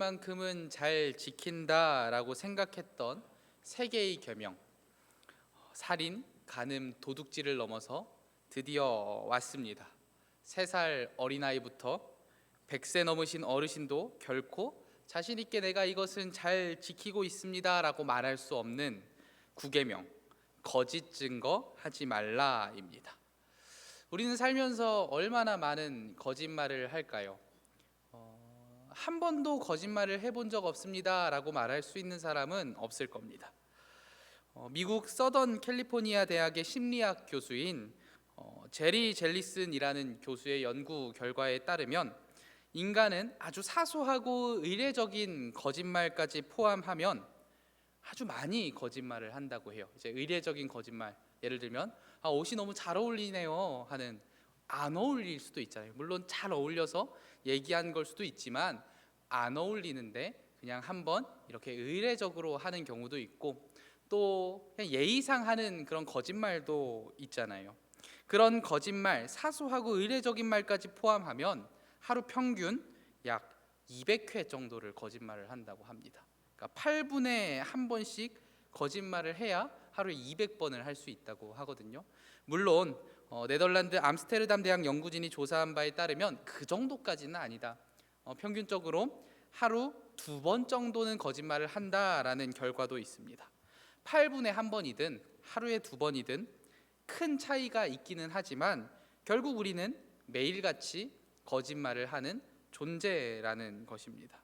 만큼은 잘 지킨다라고 생각했던 세 개의 계명, 살인, 간음, 도둑질을 넘어서 드디어 왔습니다. 3살 어린아이부터 100세 넘으신 어르신도 결코 자신 있게 내가 이것은 잘 지키고 있습니다라고 말할 수 없는 9계명, 거짓 증거 하지 말라입니다. 우리는 살면서 얼마나 많은 거짓말을 할까요? 한 번도 거짓말을 해본 적 없습니다라고 말할 수 있는 사람은 없을 겁니다. 미국 서던 캘리포니아 대학의 심리학 교수인 제리 젤리슨이라는 교수의 연구 결과에 따르면 인간은 아주 사소하고 의례적인 거짓말까지 포함하면 아주 많이 거짓말을 한다고 해요. 이제 의례적인 거짓말, 예를 들면 옷이 너무 잘 어울리네요 하는, 안 어울릴 수도 있잖아요. 물론 잘 어울려서 얘기한 걸 수도 있지만 안 어울리는데 그냥 한번 이렇게 의례적으로 하는 경우도 있고, 또 그냥 예의상 하는 그런 거짓말도 있잖아요. 그런 거짓말, 사소하고 의례적인 말까지 포함하면 하루 평균 약 200회 정도를 거짓말을 한다고 합니다. 그러니까 8분에 한 번씩 거짓말을 해야 하루에 200번을 할 수 있다고 하거든요. 물론 네덜란드 암스테르담 대학 연구진이 조사한 바에 따르면 그 정도까지는 아니다. 평균적으로 하루 2번 정도는 거짓말을 한다라는 결과도 있습니다. 8분에 한 번이든 하루에 2번이든 큰 차이가 있기는 하지만 결국 우리는 매일같이 거짓말을 하는 존재라는 것입니다.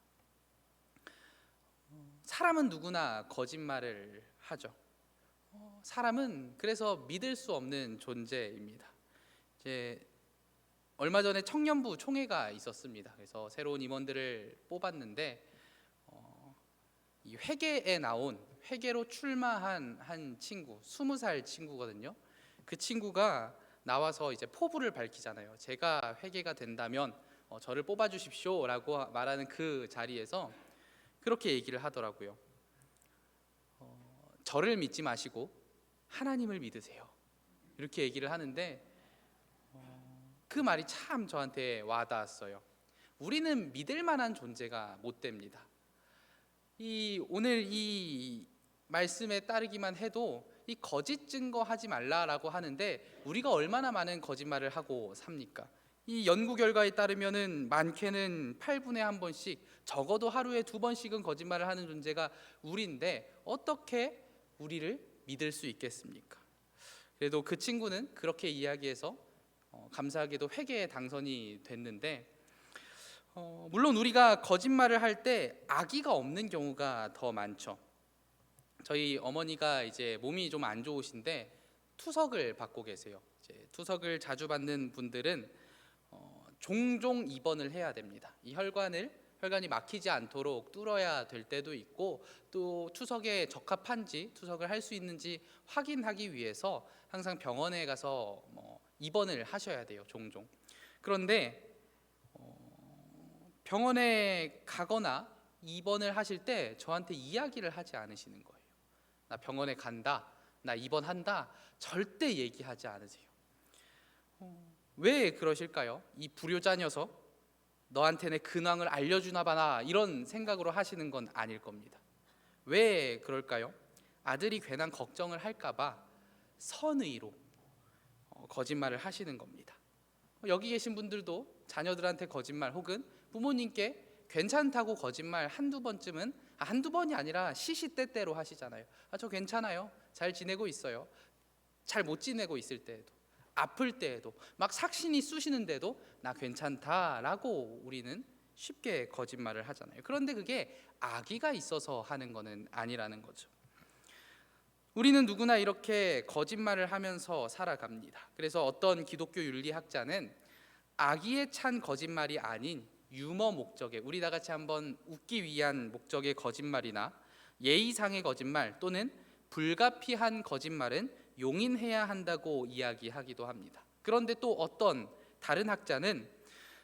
사람은 누구나 거짓말을 하죠. 사람은 그래서 믿을 수 없는 존재입니다. 이제 얼마 전에 청년부 총회가 있었습니다. 그래서 새로운 임원들을 뽑았는데 이 회계에 나온, 회계로 출마한 한 친구, 20살 친구거든요. 그 친구가 나와서 이제 포부를 밝히잖아요. 제가 회계가 된다면 저를 뽑아주십시오라고 말하는 그 자리에서 그렇게 얘기를 하더라고요. 저를 믿지 마시고 하나님을 믿으세요. 이렇게 얘기를 하는데 그 말이 참 저한테 와닿았어요. 우리는 믿을 만한 존재가 못 됩니다. 오늘 이 말씀에 따르기만 해도 이 거짓 증거하지 말라라고 하는데 우리가 얼마나 많은 거짓말을 하고 삽니까? 이 연구 결과에 따르면은 많게는 8분에 한 번씩, 적어도 하루에 2번씩은 거짓말을 하는 존재가 우리인데 어떻게 우리를 믿을 수 있겠습니까? 그래도 그 친구는 그렇게 이야기해서 감사하게도 회계에 당선이 됐는데, 물론 우리가 거짓말을 할 때 악의가 없는 경우가 더 많죠. 저희 어머니가 이제 몸이 좀 안 좋으신데 투석을 받고 계세요. 이제 투석을 자주 받는 분들은 종종 입원을 해야 됩니다. 이 혈관이 막히지 않도록 뚫어야 될 때도 있고, 또 투석에 적합한지, 투석을 할 수 있는지 확인하기 위해서 항상 병원에 가서 입원을 하셔야 돼요, 종종. 그런데 병원에 가거나 입원을 하실 때 저한테 이야기를 하지 않으시는 거예요. 나 병원에 간다, 나 입원한다, 절대 얘기하지 않으세요. 왜 그러실까요? 이 불효자 녀석, 너한테 내 근황을 알려주나 봐나, 이런 생각으로 하시는 건 아닐 겁니다. 왜 그럴까요? 아들이 괜한 걱정을 할까 봐 선의로 거짓말을 하시는 겁니다. 여기 계신 분들도 자녀들한테 거짓말, 혹은 부모님께 괜찮다고 거짓말 한두 번쯤은, 한두 번이 아니라 시시때때로 하시잖아요. 저 괜찮아요, 잘 지내고 있어요. 잘 못 지내고 있을 때에도, 아플 때에도, 막 삭신이 쑤시는데도 나 괜찮다라고 우리는 쉽게 거짓말을 하잖아요. 그런데 그게 악의가 있어서 하는 것은 아니라는 거죠. 우리는 누구나 이렇게 거짓말을 하면서 살아갑니다. 그래서 어떤 기독교 윤리학자는 악의에 찬 거짓말이 아닌 유머 목적의, 우리 다 같이 한번 웃기 위한 목적의 거짓말이나 예의상의 거짓말 또는 불가피한 거짓말은 용인해야 한다고 이야기하기도 합니다. 그런데 또 어떤 다른 학자는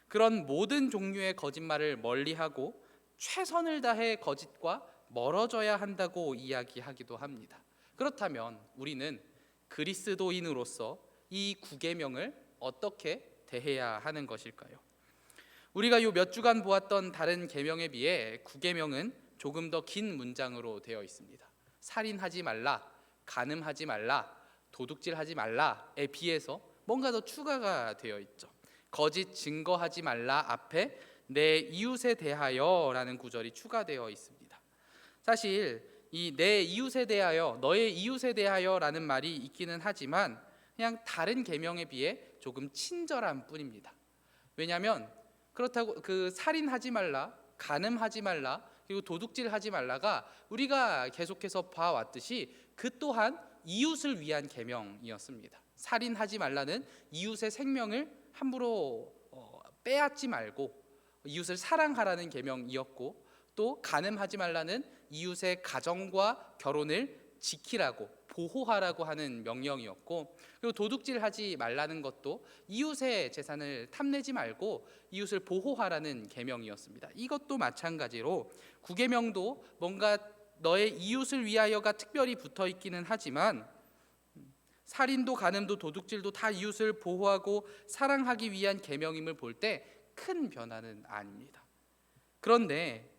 그런 모든 종류의 거짓말을 멀리하고 최선을 다해 거짓과 멀어져야 한다고 이야기하기도 합니다. 그렇다면 우리는 그리스도인으로서 이 9계명을 어떻게 대해야 하는 것일까요? 우리가 요 몇 주간 보았던 다른 계명에 비해 구계명은 조금 더 긴 문장으로 되어 있습니다. 살인하지 말라, 간음하지 말라, 도둑질하지 말라에 비해서 뭔가 더 추가가 되어 있죠. 거짓 증거하지 말라 앞에 내 이웃에 대하여라는 구절이 추가되어 있습니다. 사실 이 내 이웃에 대하여, 너의 이웃에 대하여라는 말이 있기는 하지만 그냥 다른 계명에 비해 조금 친절한 뿐입니다. 왜냐하면 그렇다고 그 살인하지 말라, 간음하지 말라, 그리고 도둑질하지 말라가 우리가 계속해서 봐왔듯이 그 또한 이웃을 위한 계명이었습니다. 살인하지 말라는 이웃의 생명을 함부로 빼앗지 말고 이웃을 사랑하라는 계명이었고, 또 간음하지 말라는 이웃의 가정과 결혼을 지키라고 보호하라고 하는 명령이었고, 그리고 도둑질하지 말라는 것도 이웃의 재산을 탐내지 말고 이웃을 보호하라는 계명이었습니다. 이것도 마찬가지로 구계명도 뭔가 너의 이웃을 위하여가 특별히 붙어 있기는 하지만 살인도 간음도 도둑질도 다 이웃을 보호하고 사랑하기 위한 계명임을 볼 때 큰 변화는 아닙니다. 그런데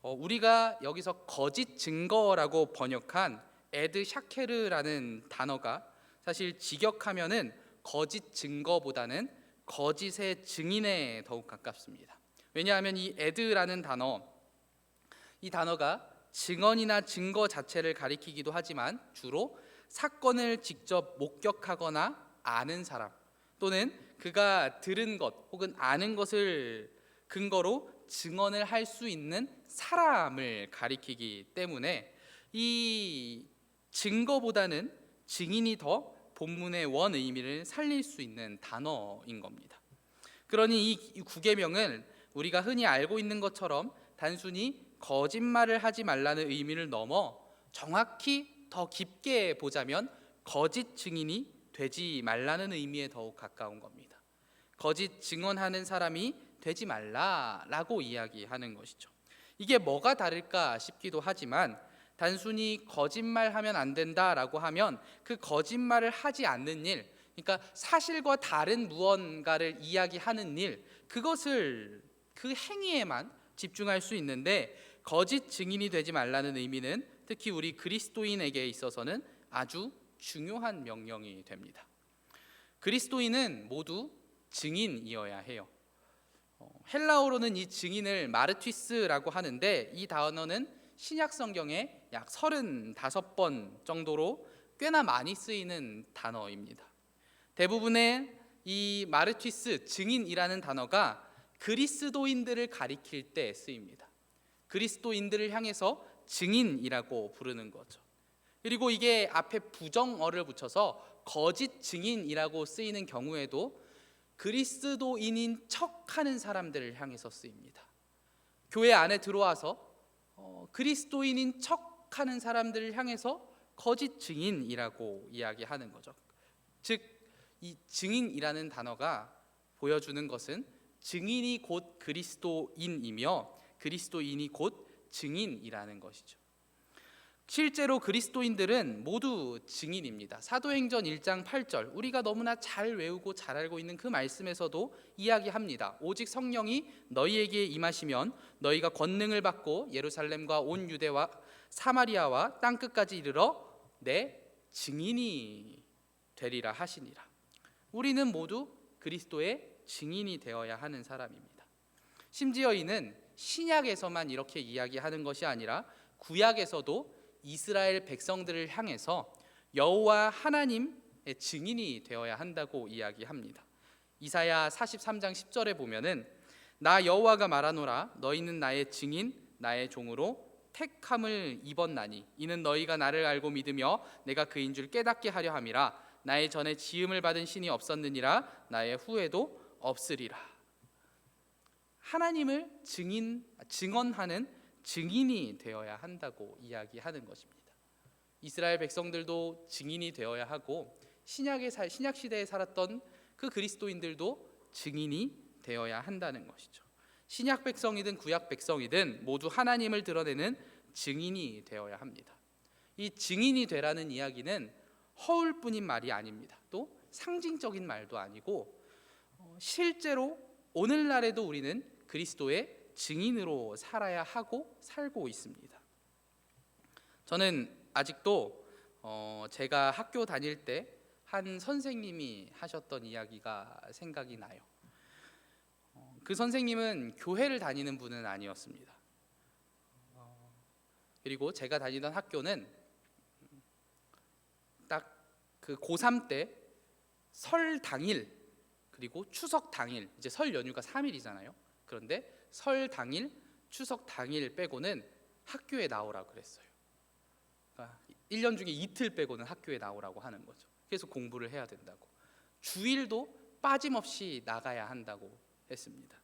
우리가 여기서 거짓 증거라고 번역한 에드 샤케르라는 단어가 사실 직역하면은 거짓 증거보다는 거짓의 증인에 더욱 가깝습니다. 왜냐하면 이 에드라는 단어, 이 단어가 증언이나 증거 자체를 가리키기도 하지만 주로 사건을 직접 목격하거나 아는 사람, 또는 그가 들은 것 혹은 아는 것을 근거로 증언을 할 수 있는 사람을 가리키기 때문에 이 증거보다는 증인이 더 본문의 원 의미를 살릴 수 있는 단어인 겁니다. 그러니 이 구계명은 우리가 흔히 알고 있는 것처럼 단순히 거짓말을 하지 말라는 의미를 넘어 정확히 더 깊게 보자면 거짓 증인이 되지 말라는 의미에 더욱 가까운 겁니다. 거짓 증언하는 사람이 되지 말라라고 이야기하는 것이죠. 이게 뭐가 다를까 싶기도 하지만 단순히 거짓말하면 안 된다라고 하면 그 거짓말을 하지 않는 일, 그러니까 사실과 다른 무언가를 이야기하는 일, 그것을 그 행위에만 집중할 수 있는데, 거짓 증인이 되지 말라는 의미는 특히 우리 그리스도인에게 있어서는 아주 중요한 명령이 됩니다. 그리스도인은 모두 증인이어야 해요. 헬라어로는 이 증인을 마르티스라고 하는데, 이 단어는 신약 성경에 약 35번 정도로 꽤나 많이 쓰이는 단어입니다. 대부분의 이 마르티스, 증인이라는 단어가 그리스도인들을 가리킬 때 쓰입니다. 그리스도인들을 향해서 증인이라고 부르는 거죠. 그리고 이게 앞에 부정어를 붙여서 거짓 증인이라고 쓰이는 경우에도 그리스도인인 척하는 사람들을 향해서 쓰입니다. 교회 안에 들어와서 그리스도인인 척하는 사람들을 향해서 거짓 증인이라고 이야기하는 거죠. 즉, 이 증인이라는 단어가 보여주는 것은 증인이 곧 그리스도인이며 그리스도인이 곧 증인이라는 것이죠. 실제로 그리스도인들은 모두 증인입니다. 사도행전 1장 8절, 우리가 너무나 잘 외우고 잘 알고 있는 그 말씀에서도 이야기합니다. 오직 성령이 너희에게 임하시면 너희가 권능을 받고 예루살렘과 온 유대와 사마리아와 땅끝까지 이르러 내 증인이 되리라 하시니라. 우리는 모두 그리스도의 증인이 되어야 하는 사람입니다. 심지어 이는 신약에서만 이렇게 이야기하는 것이 아니라 구약에서도 이스라엘 백성들을 향해서 여호와 하나님의 증인이 되어야 한다고 이야기합니다. 이사야 43장 10절에 보면은 나 여호와가 말하노라 너희는 나의 증인 나의 종으로 택함을 입었나니 이는 너희가 나를 알고 믿으며 내가 그인 줄 깨닫게 하려 함이라. 나의 전에 지음을 받은 신이 없었느니라 나의 후에도 없으리라. 하나님을 증언하는 증인이 되어야 한다고 이야기하는 것입니다. 이스라엘 백성들도 증인이 되어야 하고 신약 시대에 살았던 그 그리스도인들도 증인이 되어야 한다는 것이죠. 신약 백성이든 구약 백성이든 모두 하나님을 드러내는 증인이 되어야 합니다. 이 증인이 되라는 이야기는 허울뿐인 말이 아닙니다. 또 상징적인 말도 아니고 실제로 오늘날에도 우리는 그리스도의 증인으로 살아야 하고 살고 있습니다. 저는 아직도 제가 학교 다닐 때 한 선생님이 하셨던 이야기가 생각이 나요. 그 선생님은 교회를 다니는 분은 아니었습니다. 그리고 제가 다니던 학교는 딱 그 고3 때 설 당일 그리고 추석 당일, 이제 설 연휴가 3일이잖아요. 그런데 설 당일, 추석 당일 빼고는 학교에 나오라고 그랬어요. 그러니까 1년 중에 이틀 빼고는 학교에 나오라고 하는 거죠. 그래서 공부를 해야 된다고. 주일도 빠짐없이 나가야 한다고 했습니다.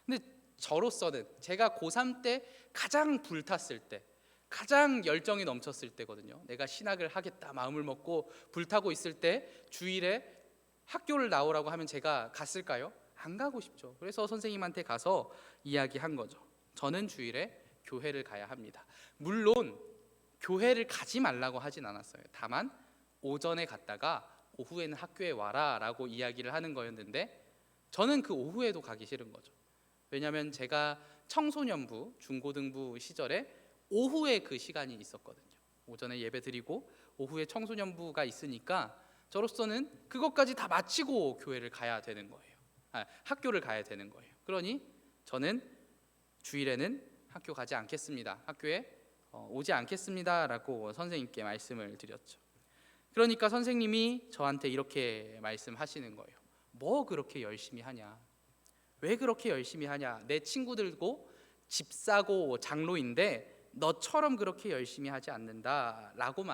근데 저로서는 제가 고3 때 가장 불탔을 때, 가장 열정이 넘쳤을 때거든요. 내가 신학을 하겠다 마음을 먹고 불타고 있을 때 주일에 학교를 나오라고 하면 제가 갔을까요? 안 가고 싶죠. 그래서 선생님한테 가서 이야기한 거죠. 저는 주일에 교회를 가야 합니다. 물론 교회를 가지 말라고 하진 않았어요. 다만 오전에 갔다가 오후에는 학교에 와라 라고 이야기를 하는 거였는데, 저는 그 오후에도 가기 싫은 거죠. 왜냐하면 제가 청소년부, 중고등부 시절에 오후에 그 시간이 있었거든요. 오전에 예배 드리고 오후에 청소년부가 있으니까 저로서는 그것까지 다 마치고 교회를 가야 되는 거예요. 학교를 가야 되는 거예요. 그러니 저는 주일에는 학교 가지 않겠습니다. 학교에 오지 않겠습니다 라고 선생님께 말씀을 드렸죠. 그러니까 선생님이 저한테 이렇게 말씀하시는 거예요. 뭐 그렇게 열심히 하냐? 왜 그렇게 열심히 하냐? 내 친구들도 집사고 장로인데 너처럼 그렇게 열심히 하지 않는다 라고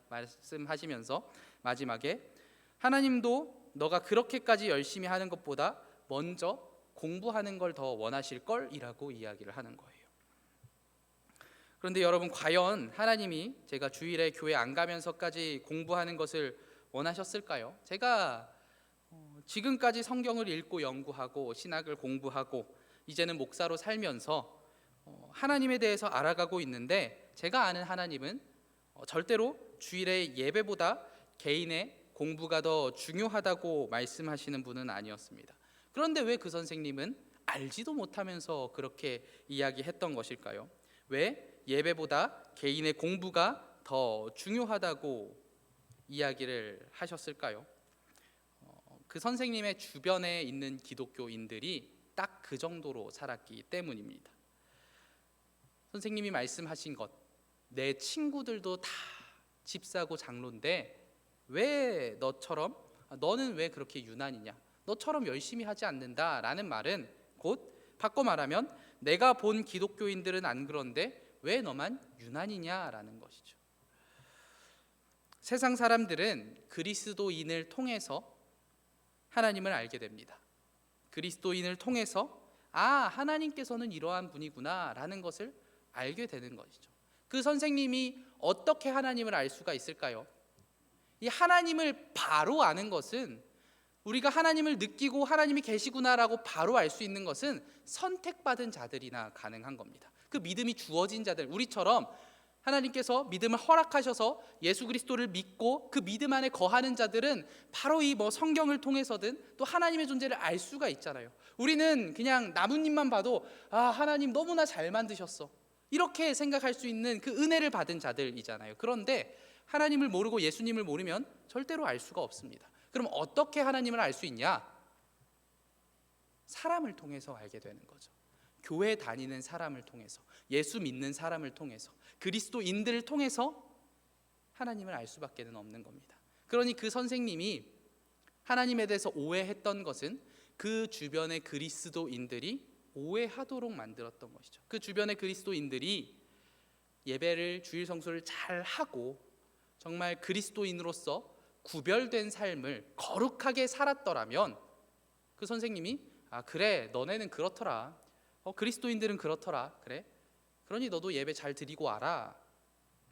말씀하시면서 마지막에 하나님도 너가 그렇게까지 열심히 하는 것보다 먼저 공부하는 걸 더 원하실 걸 이라고 이야기를 하는 거예요. 그런데 여러분, 과연 하나님이 제가 주일에 교회 안 가면서까지 공부하는 것을 원하셨을까요? 제가 지금까지 성경을 읽고 연구하고 신학을 공부하고 이제는 목사로 살면서 하나님에 대해서 알아가고 있는데, 제가 아는 하나님은 절대로 주일의 예배보다 개인의 공부가 더 중요하다고 말씀하시는 분은 아니었습니다. 그런데 왜 그 선생님은 알지도 못하면서 그렇게 이야기했던 것일까요? 왜 예배보다 개인의 공부가 더 중요하다고 이야기를 하셨을까요? 그 선생님의 주변에 있는 기독교인들이 딱 그 정도로 살았기 때문입니다. 선생님이 말씀하신 것, 내 친구들도 다 집사고 장로인데 왜 너는 왜 그렇게 유난이냐? 너처럼 열심히 하지 않는다라는 말은 곧 바꿔 말하면 내가 본 기독교인들은 안 그런데 왜 너만 유난이냐라는 것이죠. 세상 사람들은 그리스도인을 통해서 하나님을 알게 됩니다. 그리스도인을 통해서 하나님께서는 이러한 분이구나 라는 것을 알게 되는 것이죠. 그 선생님이 어떻게 하나님을 알 수가 있을까요? 이 하나님을 바로 아는 것은, 우리가 하나님을 느끼고 하나님이 계시구나라고 바로 알 수 있는 것은 선택받은 자들이나 가능한 겁니다. 그 믿음이 주어진 자들, 우리처럼 하나님께서 믿음을 허락하셔서 예수 그리스도를 믿고 그 믿음 안에 거하는 자들은 바로 이 성경을 통해서든 또 하나님의 존재를 알 수가 있잖아요. 우리는 그냥 나뭇잎만 봐도 하나님 너무나 잘 만드셨어, 이렇게 생각할 수 있는 그 은혜를 받은 자들이잖아요. 그런데 하나님을 모르고 예수님을 모르면 절대로 알 수가 없습니다. 그럼 어떻게 하나님을 알 수 있냐? 사람을 통해서 알게 되는 거죠. 교회 다니는 사람을 통해서, 예수 믿는 사람을 통해서, 그리스도인들을 통해서 하나님을 알 수밖에 없는 겁니다. 그러니 그 선생님이 하나님에 대해서 오해했던 것은 그 주변의 그리스도인들이 오해하도록 만들었던 것이죠. 그 주변의 그리스도인들이 예배를, 주일 성수를 잘 하고 정말 그리스도인으로서 구별된 삶을 거룩하게 살았더라면 그 선생님이 그래, 너네는 그렇더라, 그리스도인들은 그렇더라, 그래, 그러니 너도 예배 잘 드리고 와라,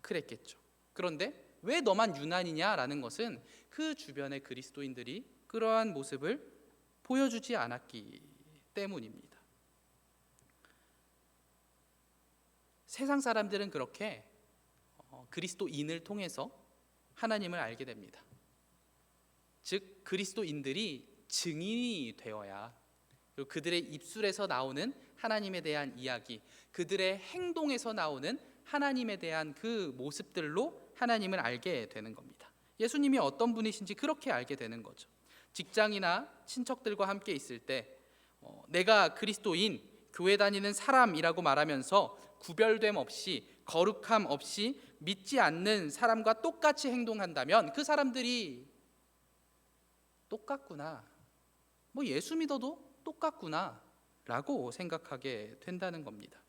그랬겠죠. 그런데 왜 너만 유난이냐라는 것은 그 주변의 그리스도인들이 그러한 모습을 보여주지 않았기 때문입니다. 세상 사람들은 그렇게 그리스도인을 통해서 하나님을 알게 됩니다. 즉 그리스도인들이 증인이 되어야, 그리고 그들의 입술에서 나오는 하나님에 대한 이야기, 그들의 행동에서 나오는 하나님에 대한 그 모습들로 하나님을 알게 되는 겁니다. 예수님이 어떤 분이신지 그렇게 알게 되는 거죠. 직장이나 친척들과 함께 있을 때 내가 그리스도인, 교회 다니는 사람이라고 말하면서 구별됨 없이, 거룩함 없이 믿지 않는 사람과 똑같이 행동한다면 그 사람들이 똑같구나, 예수 믿어도 똑같구나 라고 생각하게 된다는 겁니다.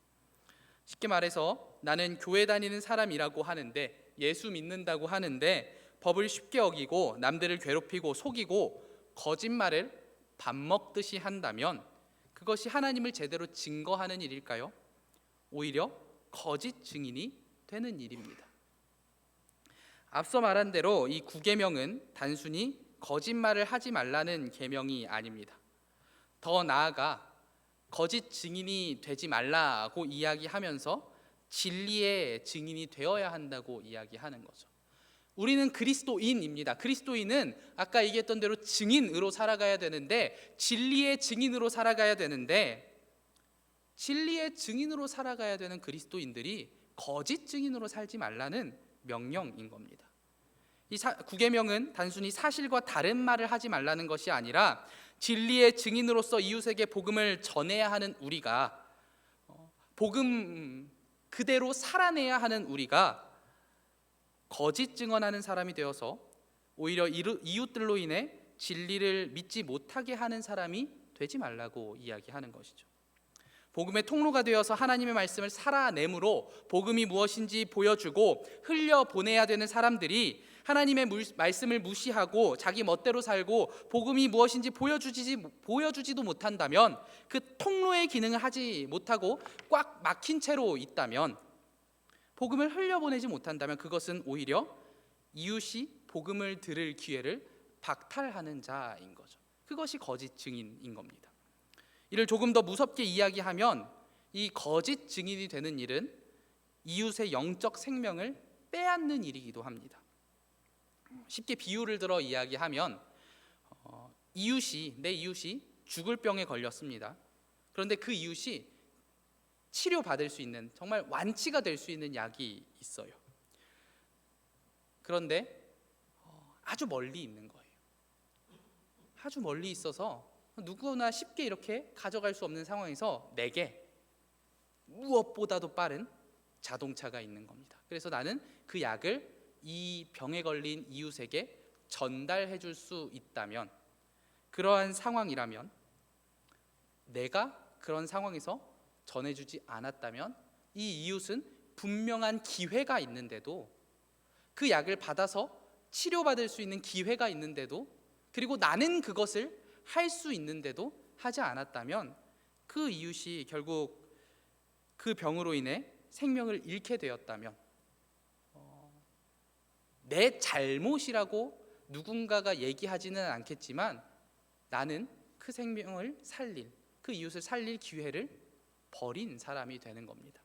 쉽게 말해서 나는 교회 다니는 사람이라고 하는데, 예수 믿는다고 하는데 법을 쉽게 어기고 남들을 괴롭히고 속이고 거짓말을 밥 먹듯이 한다면 그것이 하나님을 제대로 증거하는 일일까요? 오히려 거짓 증인이 되는 일입니다. 앞서 말한 대로 이 9계명은 단순히 거짓말을 하지 말라는 계명이 아닙니다. 더 나아가 거짓 증인이 되지 말라고 이야기하면서 진리의 증인이 되어야 한다고 이야기하는 거죠. 우리는 그리스도인입니다. 그리스도인은 아까 얘기했던 대로 증인으로 살아가야 되는데, 진리의 증인으로 살아가야 되는데, 진리의 증인으로 살아가야 되는 그리스도인들이 거짓 증인으로 살지 말라는 명령인 겁니다. 이 9계명은 단순히 사실과 다른 말을 하지 말라는 것이 아니라 진리의 증인으로서 이웃에게 복음을 전해야 하는 우리가, 복음 그대로 살아내야 하는 우리가 거짓 증언하는 사람이 되어서 오히려 이웃들로 인해 진리를 믿지 못하게 하는 사람이 되지 말라고 이야기하는 것이죠. 복음의 통로가 되어서 하나님의 말씀을 살아내므로 복음이 무엇인지 보여주고 흘려보내야 되는 사람들이 하나님의 말씀을 무시하고 자기 멋대로 살고 복음이 무엇인지 보여주지도 못한다면, 그 통로의 기능을 하지 못하고 꽉 막힌 채로 있다면, 복음을 흘려보내지 못한다면 그것은 오히려 이웃이 복음을 들을 기회를 박탈하는 자인 거죠. 그것이 거짓 증인인 겁니다. 이를 조금 더 무섭게 이야기하면 이 거짓 증인이 되는 일은 이웃의 영적 생명을 빼앗는 일이기도 합니다. 쉽게 비유를 들어 이야기하면 내 이웃이 죽을 병에 걸렸습니다. 그런데 그 이웃이 치료받을 수 있는, 정말 완치가 될 수 있는 약이 있어요. 그런데 아주 멀리 있는 거예요. 아주 멀리 있어서 누구나 쉽게 이렇게 가져갈 수 없는 상황에서 내게 무엇보다도 빠른 자동차가 있는 겁니다. 그래서 나는 그 약을 이 병에 걸린 이웃에게 전달해 줄 수 있다면, 그러한 상황이라면, 내가 그런 상황에서 전해주지 않았다면 이 이웃은 분명한 기회가 있는데도, 그 약을 받아서 치료받을 수 있는 기회가 있는데도, 그리고 나는 그것을 할 수 있는데도 하지 않았다면 그 이웃이 결국 그 병으로 인해 생명을 잃게 되었다면, 내 잘못이라고 누군가가 얘기하지는 않겠지만 나는 그 생명을 살릴, 그 이웃을 살릴 기회를 버린 사람이 되는 겁니다.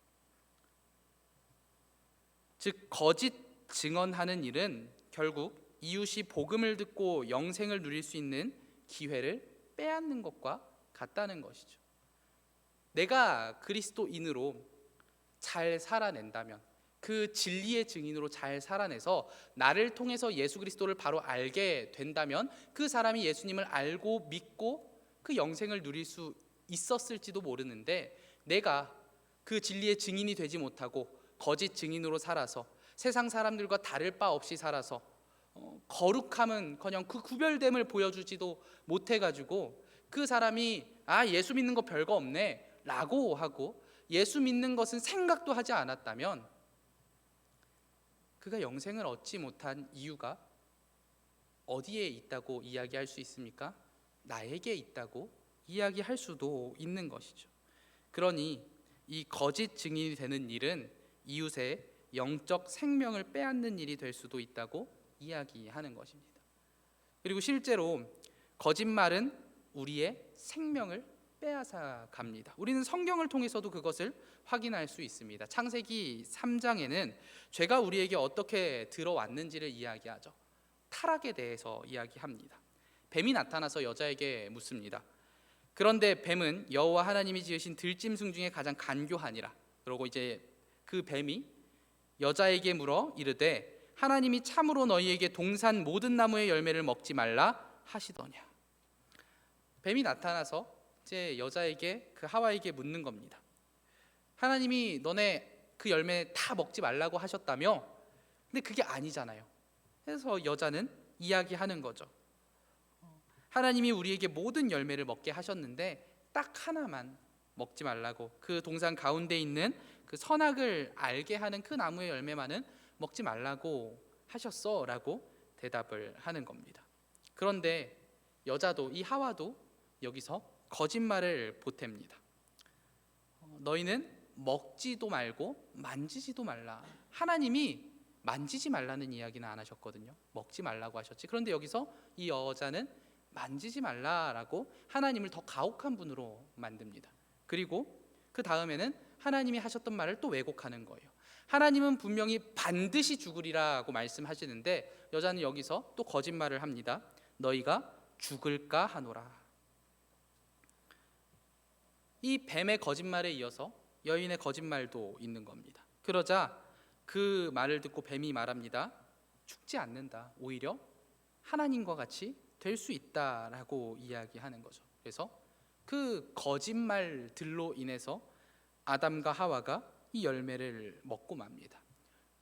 즉 거짓 증언하는 일은 결국 이웃이 복음을 듣고 영생을 누릴 수 있는 기회를 빼앗는 것과 같다는 것이죠. 내가 그리스도인으로 잘 살아낸다면, 그 진리의 증인으로 잘 살아내서 나를 통해서 예수 그리스도를 바로 알게 된다면 그 사람이 예수님을 알고 믿고 그 영생을 누릴 수 있었을지도 모르는데, 내가 그 진리의 증인이 되지 못하고 거짓 증인으로 살아서 세상 사람들과 다를 바 없이 살아서 거룩함은커녕 그 구별됨을 보여주지도 못해가지고 그 사람이 예수 믿는 거 별거 없네 라고 하고 예수 믿는 것은 생각도 하지 않았다면, 그가 영생을 얻지 못한 이유가 어디에 있다고 이야기할 수 있습니까? 나에게 있다고 이야기할 수도 있는 것이죠. 그러니 이 거짓 증인이 되는 일은 이웃의 영적 생명을 빼앗는 일이 될 수도 있다고 이야기하는 것입니다. 그리고 실제로 거짓말은 우리의 생명을 빼앗아 갑니다. 우리는 성경을 통해서도 그것을 확인할 수 있습니다. 창세기 3장에는 죄가 우리에게 어떻게 들어왔는지를 이야기하죠. 타락에 대해서 이야기합니다. 뱀이 나타나서 여자에게 묻습니다. 그런데 뱀은 여호와 하나님이 지으신 들짐승 중에 가장 간교하니라. 그러고 이제 그 뱀이 여자에게 물어 이르되 하나님이 참으로 너희에게 동산 모든 나무의 열매를 먹지 말라 하시더냐. 뱀이 나타나서 이제 여자에게, 그 하와에게 묻는 겁니다. 하나님이 너네 그 열매 다 먹지 말라고 하셨다며? 근데 그게 아니잖아요. 그래서 여자는 이야기하는 거죠. 하나님이 우리에게 모든 열매를 먹게 하셨는데 딱 하나만 먹지 말라고, 그 동산 가운데 있는 그 선악을 알게 하는 그 나무의 열매만은 먹지 말라고 하셨어 라고 대답을 하는 겁니다. 그런데 여자도, 이 하와도 여기서 거짓말을 보탭니다. 너희는 먹지도 말고 만지지도 말라. 하나님이 만지지 말라는 이야기는 안 하셨거든요. 먹지 말라고 하셨지. 그런데 여기서 이 여자는 만지지 말라라고 하나님을 더 가혹한 분으로 만듭니다. 그리고 그 다음에는 하나님이 하셨던 말을 또 왜곡하는 거예요. 하나님은 분명히 반드시 죽으리라고 말씀하시는데 여자는 여기서 또 거짓말을 합니다. 너희가 죽을까 하노라. 이 뱀의 거짓말에 이어서 여인의 거짓말도 있는 겁니다. 그러자 그 말을 듣고 뱀이 말합니다. 죽지 않는다. 오히려 하나님과 같이 될 수 있다라고 이야기하는 거죠. 그래서 그 거짓말들로 인해서 아담과 하와가 이 열매를 먹고 맙니다.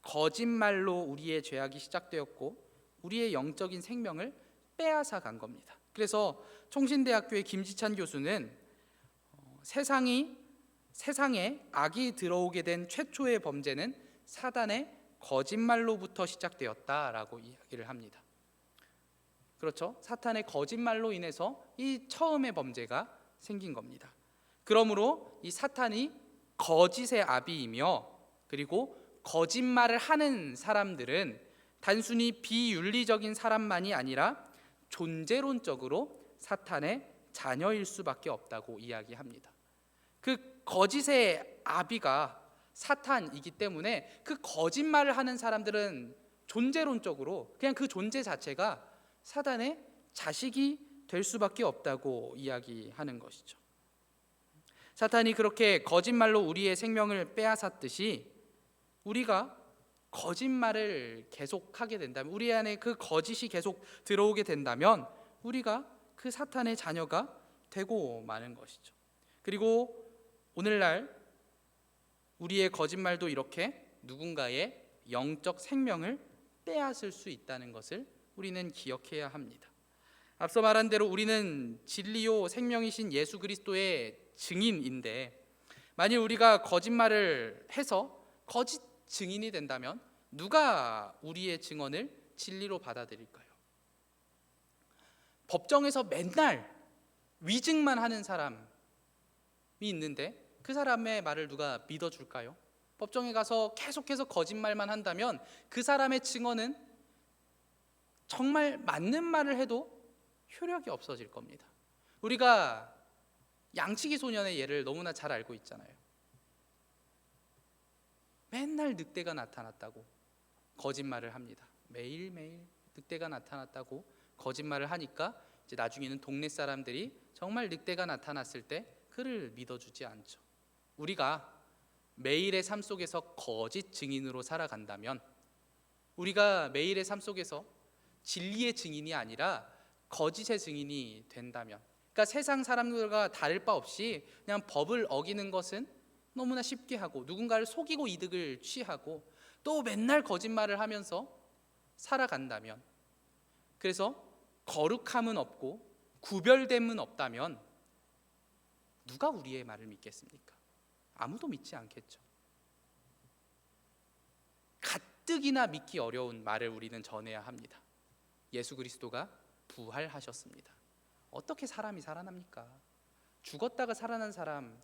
거짓말로 우리의 죄악이 시작되었고 우리의 영적인 생명을 빼앗아 간 겁니다. 그래서 총신대학교의 김지찬 교수는 세상에 악이 들어오게 된 최초의 범죄는 사단의 거짓말로부터 시작되었다라고 이야기를 합니다. 그렇죠? 사탄의 거짓말로 인해서 이 처음의 범죄가 생긴 겁니다. 그러므로 이 사탄이 거짓의 아비이며, 그리고 거짓말을 하는 사람들은 단순히 비윤리적인 사람만이 아니라 존재론적으로 사탄의 자녀일 수밖에 없다고 이야기합니다. 그 거짓의 아비가 사탄이기 때문에 그 거짓말을 하는 사람들은 존재론적으로 그냥 그 존재 자체가 사단의 자식이 될 수밖에 없다고 이야기하는 것이죠. 사탄이 그렇게 거짓말로 우리의 생명을 빼앗았듯이 우리가 거짓말을 계속하게 된다면, 우리 안에 그 거짓이 계속 들어오게 된다면 우리가 그 사탄의 자녀가 되고 마는 것이죠. 그리고 오늘날 우리의 거짓말도 이렇게 누군가의 영적 생명을 빼앗을 수 있다는 것을 우리는 기억해야 합니다. 앞서 말한 대로 우리는 진리요 생명이신 예수 그리스도의 증인인데, 만일 우리가 거짓말을 해서 거짓 증인이 된다면 누가 우리의 증언을 진리로 받아들일까요? 법정에서 맨날 위증만 하는 사람이 있는데 그 사람의 말을 누가 믿어줄까요? 법정에 가서 계속해서 거짓말만 한다면 그 사람의 증언은 정말 맞는 말을 해도 효력이 없어질 겁니다. 우리가 양치기 소년의 예를 너무나 잘 알고 있잖아요. 맨날 늑대가 나타났다고 거짓말을 합니다. 매일매일 늑대가 나타났다고 거짓말을 하니까 이제 나중에는 동네 사람들이 정말 늑대가 나타났을 때 그를 믿어주지 않죠. 우리가 매일의 삶 속에서 거짓 증인으로 살아간다면, 우리가 매일의 삶 속에서 진리의 증인이 아니라 거짓의 증인이 된다면, 그러니까 세상 사람들과 다를 바 없이 그냥 법을 어기는 것은 너무나 쉽게 하고 누군가를 속이고 이득을 취하고 또 맨날 거짓말을 하면서 살아간다면, 그래서 거룩함은 없고 구별됨은 없다면 누가 우리의 말을 믿겠습니까? 아무도 믿지 않겠죠. 가뜩이나 믿기 어려운 말을 우리는 전해야 합니다. 예수 그리스도가 부활하셨습니다. 어떻게 사람이 살아납니까? 죽었다가 살아난 사람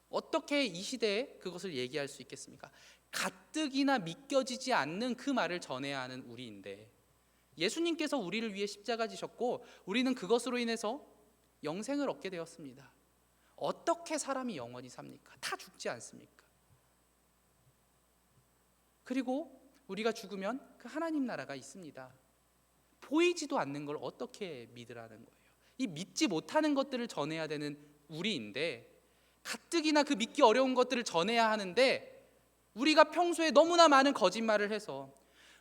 어떻게 이 시대에 그것을 얘기할 수 있겠습니까? 가뜩이나 믿겨지지 않는 그 말을 전해야 하는 우리인데, 예수님께서 우리를 위해 십자가 지셨고 우리는 그것으로 인해서 영생을 얻게 되었습니다. 어떻게 사람이 영원히 삽니까? 다 죽지 않습니까? 그리고 우리가 죽으면 그 하나님 나라가 있습니다. 보이지도 않는 걸 어떻게 믿으라는 거예요? 이 믿지 못하는 것들을 전해야 되는 우리인데, 가뜩이나 그 믿기 어려운 것들을 전해야 하는데 우리가 평소에 너무나 많은 거짓말을 해서,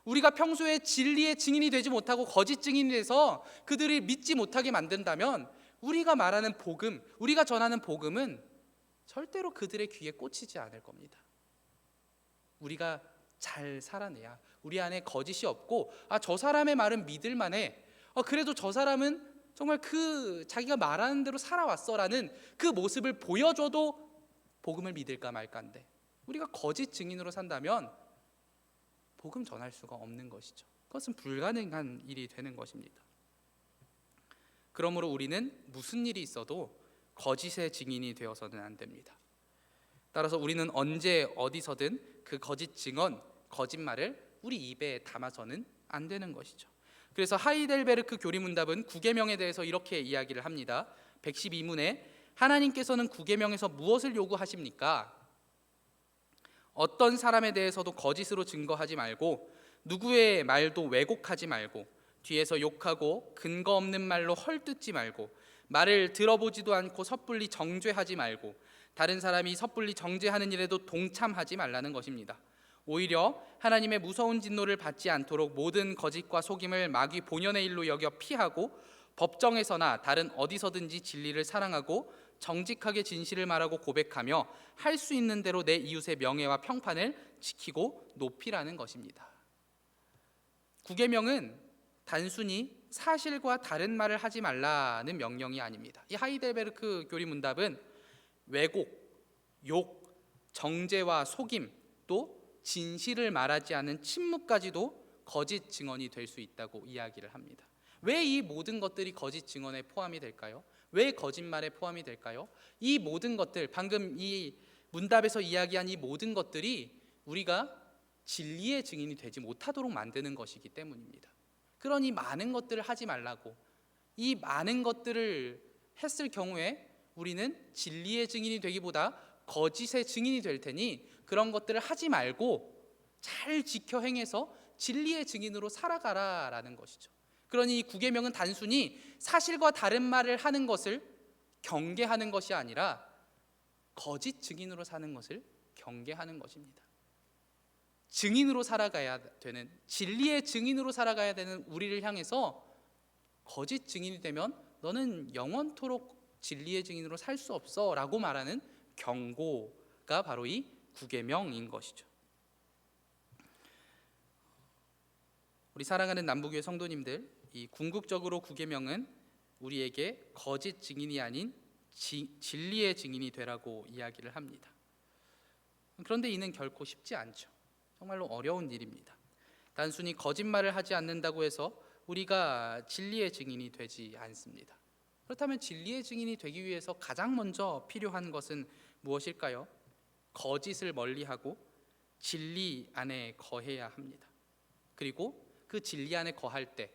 우리가 평소에 진리의 증인이 되지 못하고 거짓 증인이 돼서 그들을 믿지 못하게 만든다면, 우리가 말하는 복음, 우리가 전하는 복음은 절대로 그들의 귀에 꽂히지 않을 겁니다. 우리가 잘 살아내야, 우리 안에 거짓이 없고, 저 사람의 말은 믿을 만해, 그래도 저 사람은 정말 그 자기가 말하는 대로 살아왔어라는 그 모습을 보여줘도 복음을 믿을까 말까인데, 우리가 거짓 증인으로 산다면 복음 전할 수가 없는 것이죠. 그것은 불가능한 일이 되는 것입니다. 그러므로 우리는 무슨 일이 있어도 거짓의 증인이 되어서는 안 됩니다. 따라서 우리는 언제 어디서든 그 거짓 증언, 거짓말을 우리 입에 담아서는 안 되는 것이죠. 그래서 하이델베르크 교리문답은 구계명에 대해서 이렇게 이야기를 합니다. 112문에 하나님께서는 구계명에서 무엇을 요구하십니까? 어떤 사람에 대해서도 거짓으로 증거하지 말고, 누구의 말도 왜곡하지 말고, 뒤에서 욕하고 근거 없는 말로 헐뜯지 말고, 말을 들어보지도 않고 섣불리 정죄하지 말고, 다른 사람이 섣불리 정죄하는 일에도 동참하지 말라는 것입니다. 오히려 하나님의 무서운 진노를 받지 않도록 모든 거짓과 속임을 마귀 본연의 일로 여겨 피하고, 법정에서나 다른 어디서든지 진리를 사랑하고 정직하게 진실을 말하고 고백하며 할 수 있는 대로 내 이웃의 명예와 평판을 지키고 높이라는 것입니다. 구계명은 단순히 사실과 다른 말을 하지 말라는 명령이 아닙니다. 이 하이델베르크 교리문답은 왜곡, 욕, 정죄와 속임, 또 진실을 말하지 않은 침묵까지도 거짓 증언이 될 수 있다고 이야기를 합니다. 왜 이 모든 것들이 거짓 증언에 포함이 될까요? 왜 거짓말에 포함이 될까요? 이 모든 것들, 방금 이 문답에서 이야기한 이 모든 것들이 우리가 진리의 증인이 되지 못하도록 만드는 것이기 때문입니다. 그러니 많은 것들을 하지 말라고, 이 많은 것들을 했을 경우에 우리는 진리의 증인이 되기보다 거짓의 증인이 될 테니 그런 것들을 하지 말고 잘 지켜 행해서 진리의 증인으로 살아가라라는 것이죠. 그러니 이 구계명은 단순히 사실과 다른 말을 하는 것을 경계하는 것이 아니라 거짓 증인으로 사는 것을 경계하는 것입니다. 증인으로 살아가야 되는, 진리의 증인으로 살아가야 되는 우리를 향해서 거짓 증인이 되면 너는 영원토록 진리의 증인으로 살 수 없어 라고 말하는 경고가 바로 이 구계명인 것이죠. 우리 사랑하는 남부교회 성도님들, 이 궁극적으로 구계명은 우리에게 거짓 증인이 아닌 진리의 증인이 되라고 이야기를 합니다. 그런데 이는 결코 쉽지 않죠. 정말로 어려운 일입니다. 단순히 거짓말을 하지 않는다고 해서 우리가 진리의 증인이 되지 않습니다. 그렇다면 진리의 증인이 되기 위해서 가장 먼저 필요한 것은 무엇일까요? 거짓을 멀리하고 진리 안에 거해야 합니다. 그리고 그 진리 안에 거할 때,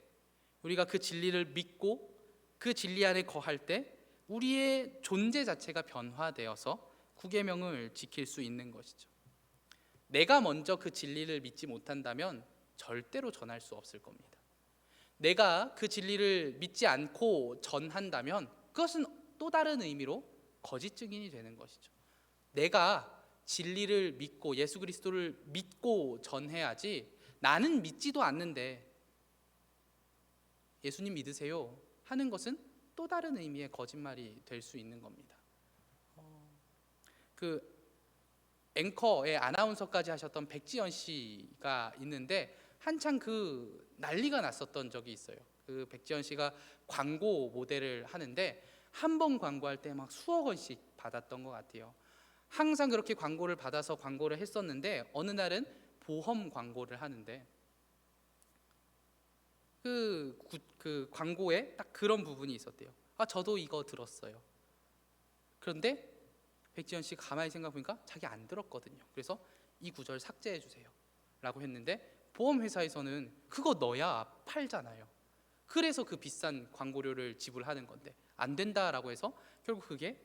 우리가 그 진리를 믿고 그 진리 안에 거할 때 우리의 존재 자체가 변화되어서 구계명을 지킬 수 있는 것이죠. 내가 먼저 그 진리를 믿지 못한다면 절대로 전할 수 없을 겁니다. 내가 그 진리를 믿지 않고 전한다면 그것은 또 다른 의미로 거짓 증인이 되는 것이죠. 내가 진리를 믿고 예수 그리스도를 믿고 전해야지, 나는 믿지도 않는데 예수님 믿으세요 하는 것은 또 다른 의미의 거짓말이 될 수 있는 겁니다. 그 앵커의 아나운서까지 하셨던 백지연 씨가 있는데 한창 그 난리가 났었던 적이 있어요. 그 백지연 씨가 광고 모델을 하는데 한 번 광고할 때 막 수억 원씩 받았던 것 같아요. 항상 그렇게 광고를 받아서 광고를 했었는데 어느 날은 보험 광고를 하는데 그 광고에 딱 그런 부분이 있었대요. 저도 이거 들었어요. 그런데 백지연 씨가 가만히 생각해보니까 자기 안 들었거든요. 그래서 이 구절 삭제해 주세요 라고 했는데 보험회사에서는 그거 넣어야 팔잖아요. 그래서 그 비싼 광고료를 지불하는 건데 안 된다라고 해서 결국 그게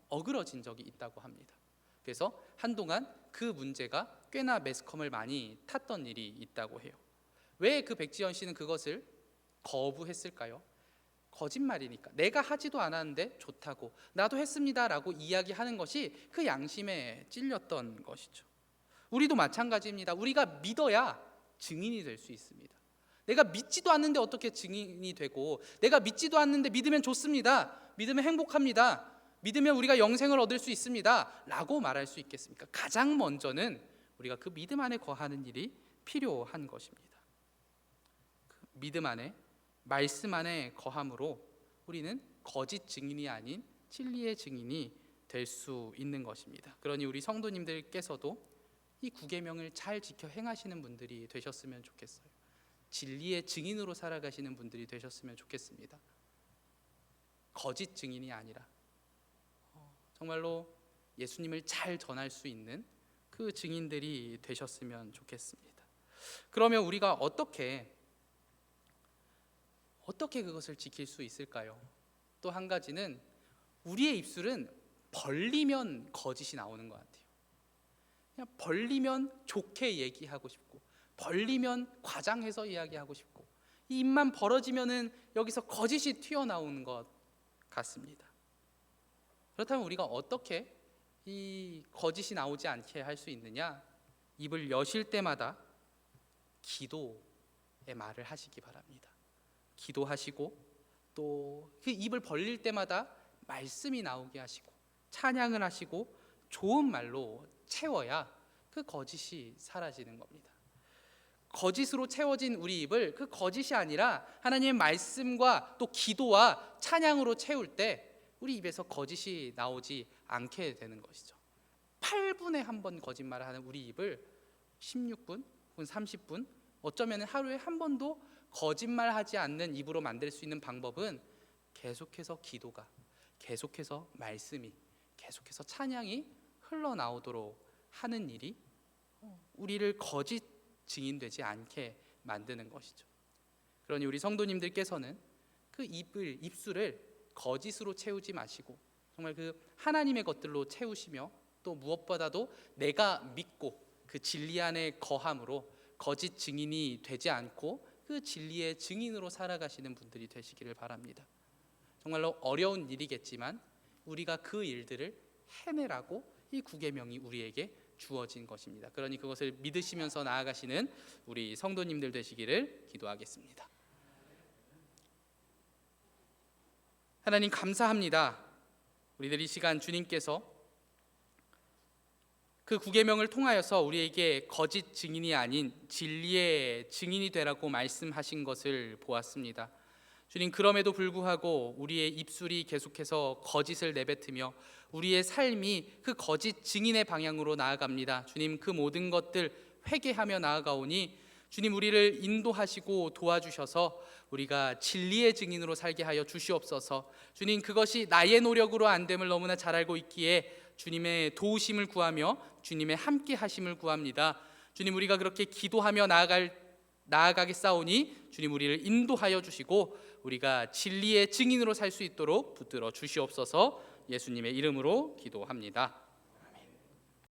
어그러진 적이 있다고 합니다. 그래서 한동안 그 문제가 꽤나 매스컴을 많이 탔던 일이 있다고 해요. 왜 그 백지연 씨는 그것을 거부했을까요? 거짓말이니까. 내가 하지도 않았는데 좋다고, 나도 했습니다라고 이야기하는 것이 그 양심에 찔렸던 것이죠. 우리도 마찬가지입니다. 우리가 믿어야 증인이 될 수 있습니다. 내가 믿지도 않는데 어떻게 증인이 되고, 내가 믿지도 않는데 믿으면 좋습니다, 믿으면 행복합니다, 믿으면 우리가 영생을 얻을 수 있습니다 라고 말할 수 있겠습니까? 가장 먼저는 우리가 그 믿음 안에 거하는 일이 필요한 것입니다. 그 믿음 안에, 말씀 안에 거함으로 우리는 거짓 증인이 아닌 진리의 증인이 될 수 있는 것입니다. 그러니 우리 성도님들께서도 이 구계명을 잘 지켜 행하시는 분들이 되셨으면 좋겠어요. 진리의 증인으로 살아가시는 분들이 되셨으면 좋겠습니다. 거짓 증인이 아니라 정말로 예수님을 잘 전할 수 있는 그 증인들이 되셨으면 좋겠습니다. 그러면 우리가 어떻게 그것을 지킬 수 있을까요? 또 한 가지는 우리의 입술은 벌리면 거짓이 나오는 것 같아요. 그냥 벌리면 좋게 얘기하고 싶고, 벌리면 과장해서 이야기하고 싶고, 이 입만 벌어지면은 여기서 거짓이 튀어나오는 것 같습니다. 그렇다면 우리가 어떻게 이 거짓이 나오지 않게 할 수 있느냐? 입을 여실 때마다 기도의 말을 하시기 바랍니다. 기도하시고 또 그 입을 벌릴 때마다 말씀이 나오게 하시고 찬양을 하시고 좋은 말로 채워야 그 거짓이 사라지는 겁니다. 거짓으로 채워진 우리 입을 그 거짓이 아니라 하나님의 말씀과 또 기도와 찬양으로 채울 때 우리 입에서 거짓이 나오지 않게 되는 것이죠. 8분에 한 번 거짓말을 하는 우리 입을 16분 혹은 30분, 어쩌면 하루에 한 번도 거짓말하지 않는 입으로 만들 수 있는 방법은 계속해서 기도가, 계속해서 말씀이, 계속해서 찬양이 흘러나오도록 하는 일이 우리를 거짓 증인되지 않게 만드는 것이죠. 그러니 우리 성도님들께서는 그 입술을 거짓으로 채우지 마시고 정말 그 하나님의 것들로 채우시며, 또 무엇보다도 내가 믿고 그 진리 안에 거함으로 거짓 증인이 되지 않고 그 진리의 증인으로 살아가시는 분들이 되시기를 바랍니다. 정말로 어려운 일이겠지만 우리가 그 일들을 해내라고 이 구계명이 우리에게 주어진 것입니다. 그러니 그것을 믿으시면서 나아가시는 우리 성도님들 되시기를 기도하겠습니다. 하나님 감사합니다. 우리들 이 시간 주님께서 그 구계명을 통하여서 우리에게 거짓 증인이 아닌 진리의 증인이 되라고 말씀하신 것을 보았습니다. 주님, 그럼에도 불구하고 우리의 입술이 계속해서 거짓을 내뱉으며 우리의 삶이 그 거짓 증인의 방향으로 나아갑니다. 주님, 그 모든 것들 회개하며 나아가오니 주님, 우리를 인도하시고 도와주셔서 우리가 진리의 증인으로 살게 하여 주시옵소서. 주님, 그것이 나의 노력으로 안 됨을 너무나 잘 알고 있기에 주님의 도우심을 구하며 주님의 함께 하심을 구합니다. 주님, 우리가 그렇게 기도하며 나아가겠사오니 주님, 우리를 인도하여 주시고 우리가 진리의 증인으로 살 수 있도록 붙들어 주시옵소서. 예수님의 이름으로 기도합니다.